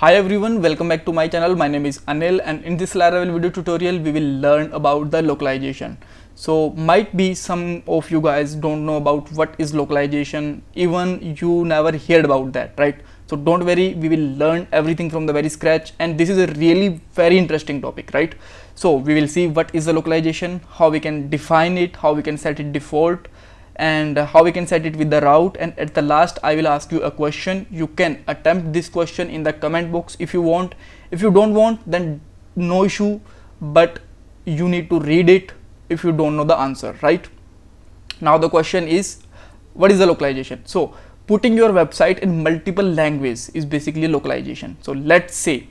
Hi everyone, welcome back to my channel. My name is Anil and in this Laravel video tutorial we will learn about the localization. So might be some of you guys don't know about what is localization, even you never heard about that, right? So don't worry, we will learn everything from the very scratch, and this is a really very interesting topic, right? So we will see what is the localization, how we can define it, how we can set it default, and how we can set it with the route, and at the last I will ask you a question. You can attempt this question in the comment box if you want. If you don't want, then no issue, but you need to read it if you don't know the answer, right? Now the question is, what is the localization? So putting your website in multiple languages is basically localization. So let's say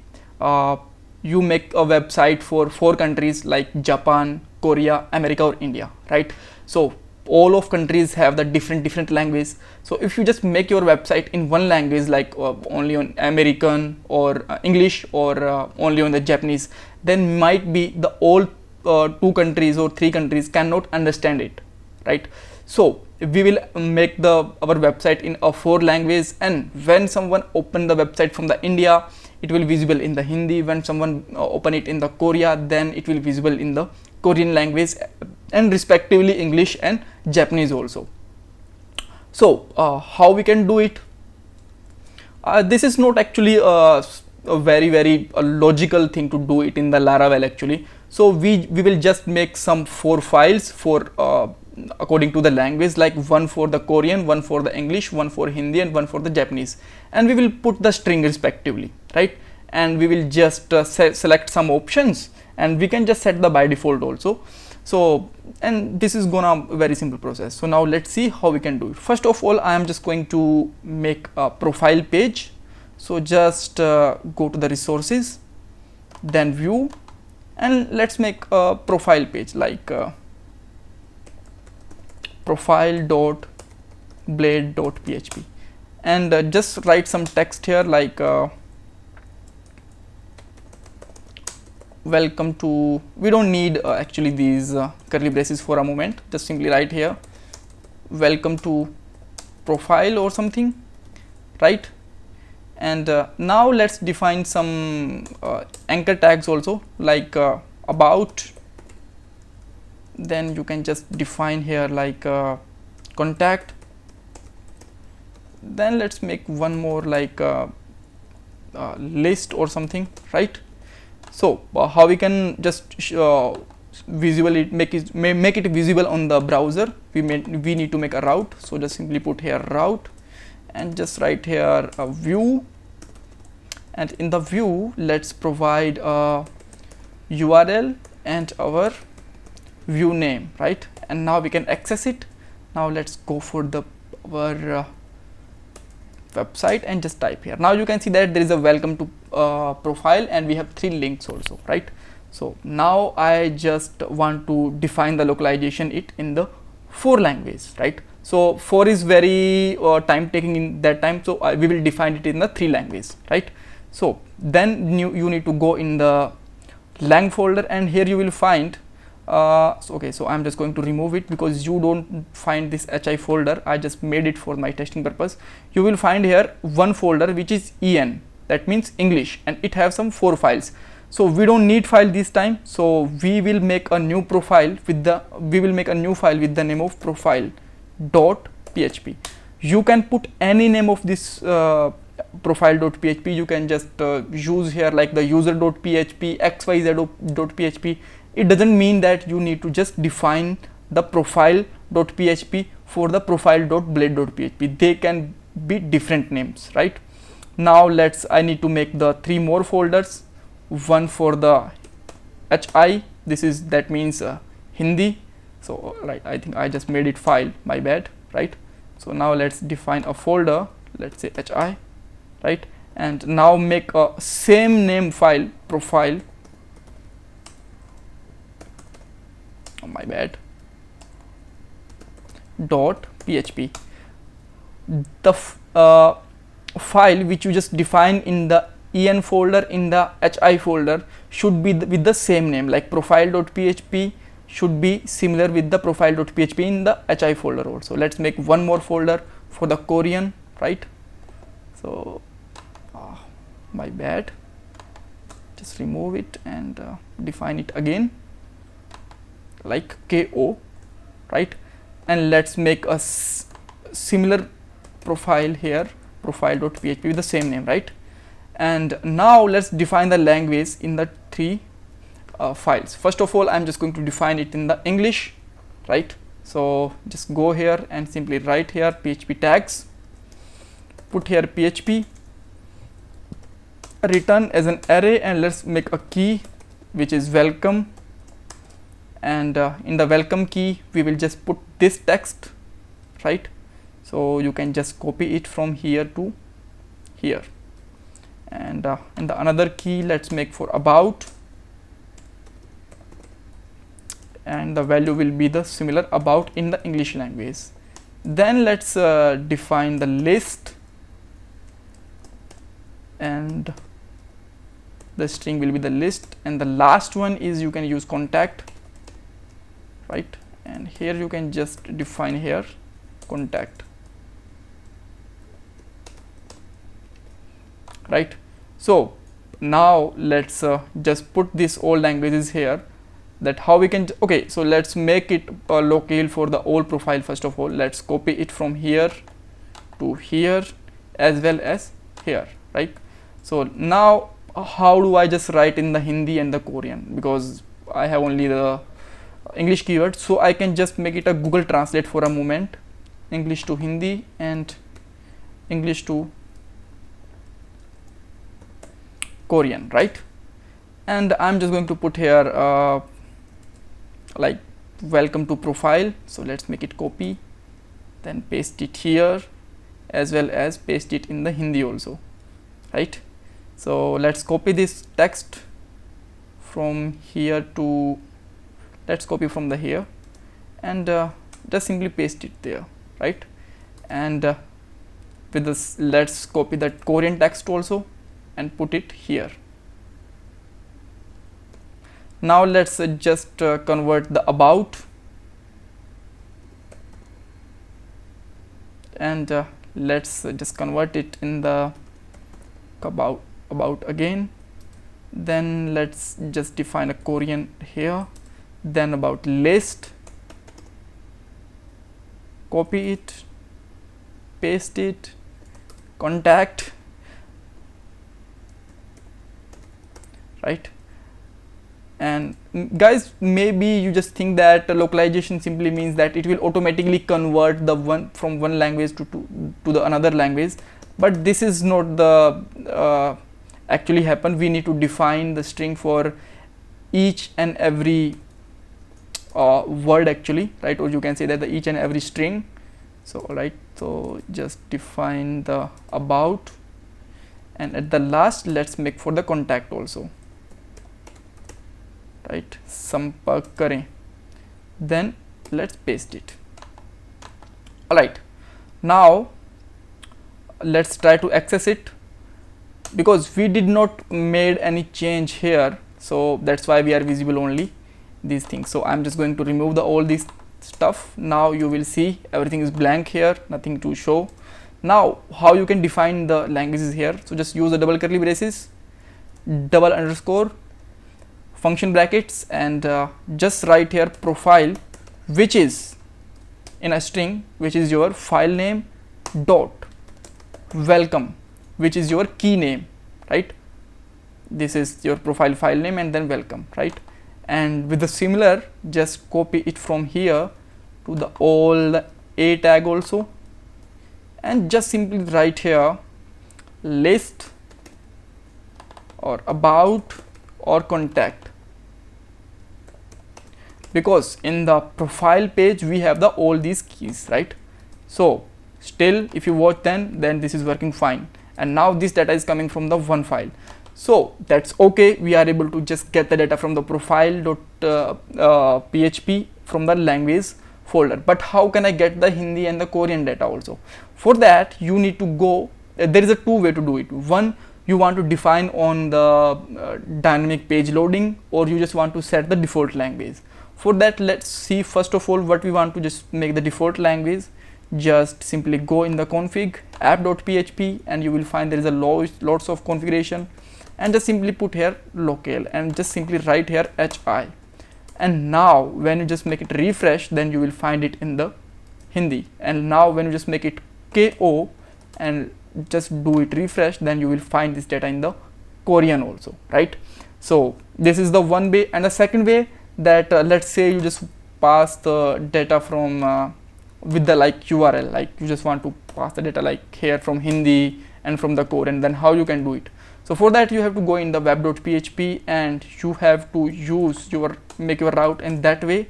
you make a website for 4 countries like Japan, Korea, America or India, right? So all of countries have the different languages. So if you just make your website in one language, like only on American or English, or only on the Japanese, then might be the all 2 countries or 3 countries cannot understand it, right? So we will make our website in a 4 language, and when someone open the website from the India, it will visible in the Hindi. When someone open it in the Korea, then it will visible in the Korean language, and respectively English and Japanese also. So how we can do it? This is not actually a very logical thing to do it in the Laravel actually. So we will just make some 4 files for according to the language, like one for the Korean, one for the English, one for Hindi and one for the Japanese, and we will put the string respectively, right? And we will just select some options, and we can just set the by default also. So, and this is gonna very simple process. So now let's see how we can do it. First of all, I am just going to make a profile page. So just go to the resources, then view, and let's make a profile page like profile.blade.php, and just write some text here like welcome to, we don't need actually these curly braces for a moment, just simply write here welcome to profile or something, right? And now let's define some anchor tags also, like about, then you can just define here like contact, then let's make one more like list or something, right? So how we can just visually make it visible on the browser, we need to make a route. So just simply put here route, and just write here a view, and in the view let's provide a URL and our view name, right? And now we can access it. Now let's go for our website and just type here. Now you can see that there is a welcome to profile, and we have 3 links also, right? So now I just want to define the localization it in the 4 languages, right? So 4 is very time taking in that time, so we will define it in the 3 languages, right? So then you need to go in the lang folder, and here you will find so I'm just going to remove it because you don't find this hi folder. I just made it for my testing purpose. You will find here one folder which is en, that means English, and it has some 4 files. So we don't need file this time, so we will make a new profile with the name of profile.php. You can put any name of this profile.php. you can just use here like the user.php, xyz.php. It doesn't mean that you need to just define the profile.php for the profile.blade.php. They can be different names, right? Now I need to make the 3 more folders. One for the hi, that means Hindi. So right, I think I just made it file, my bad, right? So now let's define a folder, let's say hi, right? And now make a same name file, profile, my bad, .php. The file which you just define in the en folder, in the hi folder, should be with the same name, like profile.php should be similar with the profile.php in the hi folder also. Let's make one more folder for the Korean, right? So my bad, just remove it and define it again like ko, right? And let's make a similar profile here, profile.php with the same name, right? And now let's define the language in the three files. First of all, I'm just going to define it in the English, right? So just go here and simply write here php tags, put here php, return as an array, and let's make a key which is welcome, and in the welcome key we will just put this text, right? So you can just copy it from here to here, and in the another key let's make for about, and the value will be the similar about in the English language. Then let's define the list, and the string will be the list, and the last one is you can use contact, right? And here you can just define here contact, right? So now let's just put these all languages here, that how we can, okay, so let's make it a locale for the old profile. First of all, let's copy it from here to here as well as here, right? So now how do I just write in the Hindi and the Korean, because I have only the English keyword? So I can just make it a Google Translate for a moment, English to Hindi and English to Korean, right? And I'm just going to put here like welcome to profile. So let's make it copy, then paste it here as well as paste it in the Hindi also, right? So let's copy this text from here to, let's copy from the here and just simply paste it there, right? And with this let's copy that Korean text also and put it here. Now let's just convert the about, and let's just convert it in the about again. Then let's just define a Korean here, then about list, copy it, paste it, contact, right? And guys, maybe you just think that localization simply means that it will automatically convert the one from one language to the another language, but this is not the actually happen. We need to define the string for each and every word actually, right? Or you can say that the each and every string. So right, so just define the about, and at the last let's make for the contact also, right? Sampark kare, then let's paste it. Alright, now let's try to access it, because we did not made any change here, so that's why we are visible only these things. So I'm just going to remove the all this stuff. Now you will see everything is blank here, nothing to show. Now how you can define the languages here? So just use the double curly braces, double underscore, function brackets, and just write here profile, which is in a string, which is your file name, dot welcome, which is your key name, right? This is your profile file name and then welcome, right? And with the similar, just copy it from here to the all a tag also, and just simply write here list or about or contact, because in the profile page we have the all these keys, right? So still if you watch then this is working fine, and now this data is coming from the one file, so that's okay. We are able to just get the data from the profile.php from the language folder. But how can I get the Hindi and the Korean data also? For that you need to go, there is a two way to do it. One, you want to define on the dynamic page loading, or you just want to set the default language. For that, let's see first of all what we want to just make the default language. just simply go in the config app.php and you will find there is a lots of configuration, and just simply put here locale and just simply write here hi. And now when you just make it refresh, then you will find it in the Hindi. And now when you just make it ko and just do it refresh, then you will find this data in the Korean also, right? So this is the one way. And the second way, that let's say you just pass the data from with the like URL, like you just want to pass the data like here from Hindi and from the Korean, then how you can do it? So for that you have to go in the web.php and you have to use make your route in that way.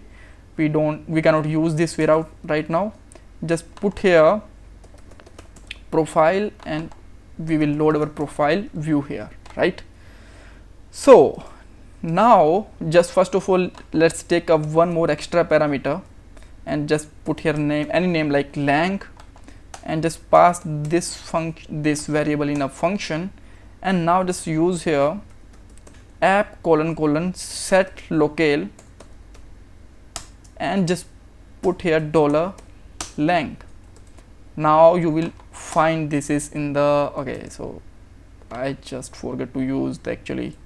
We cannot use this way route right now. Just put here profile and we will load our profile view here, right? So now just first of all let's take up one more extra parameter and just put here name, any name like lang, and just pass this variable in a function. And now just use here app : set locale and just put here $lang. Now you will find this is in the, okay, so I just forgot to use the actually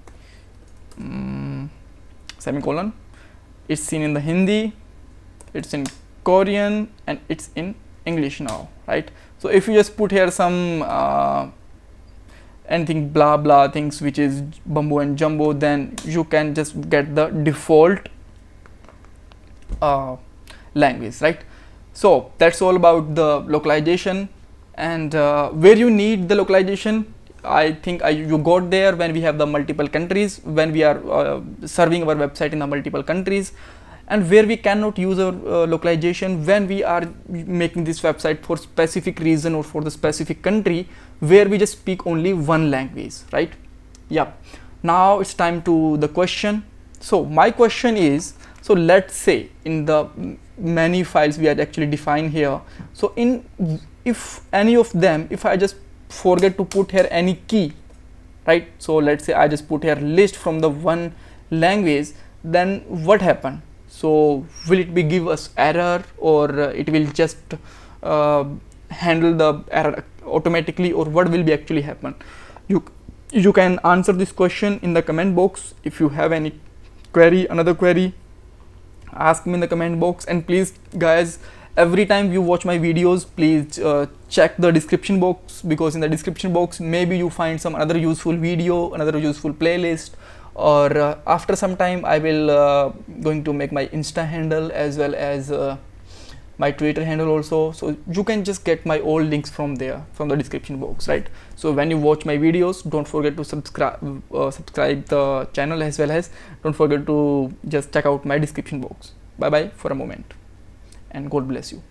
semicolon. It's seen in the Hindi, it's in Korean, and it's in English now, right? So if you just put here some anything blah blah things which is bumbo and jumbo, then you can just get the default language, right? So that's all about the localization. And where you need the localization, I think you got there when we have the multiple countries, when we are serving our website in the multiple countries, and where we cannot use our localization when we are making this website for specific reason or for the specific country where we just speak only one language, right? Yeah. Now it's time to the question. So my question is, so let's say in the many files we are actually defined here, so if any of them, if I just forget to put here any key, right? So let's say I just put here list from the one language, then what happened? So will it be give us error, or it will just handle the error automatically, or what will be actually happen? You can answer this question in the comment box. If you have any query, another query, ask me in the comment box. And please guys, every time you watch my videos, please check the description box, because in the description box maybe you find some other useful video, another useful playlist, or after some time I will going to make my Insta handle as well as my Twitter handle also, so you can just get my old links from there, from the description box, right? So when you watch my videos, don't forget to subscribe the channel, as well as don't forget to just check out my description box. Bye bye for a moment, and God bless you.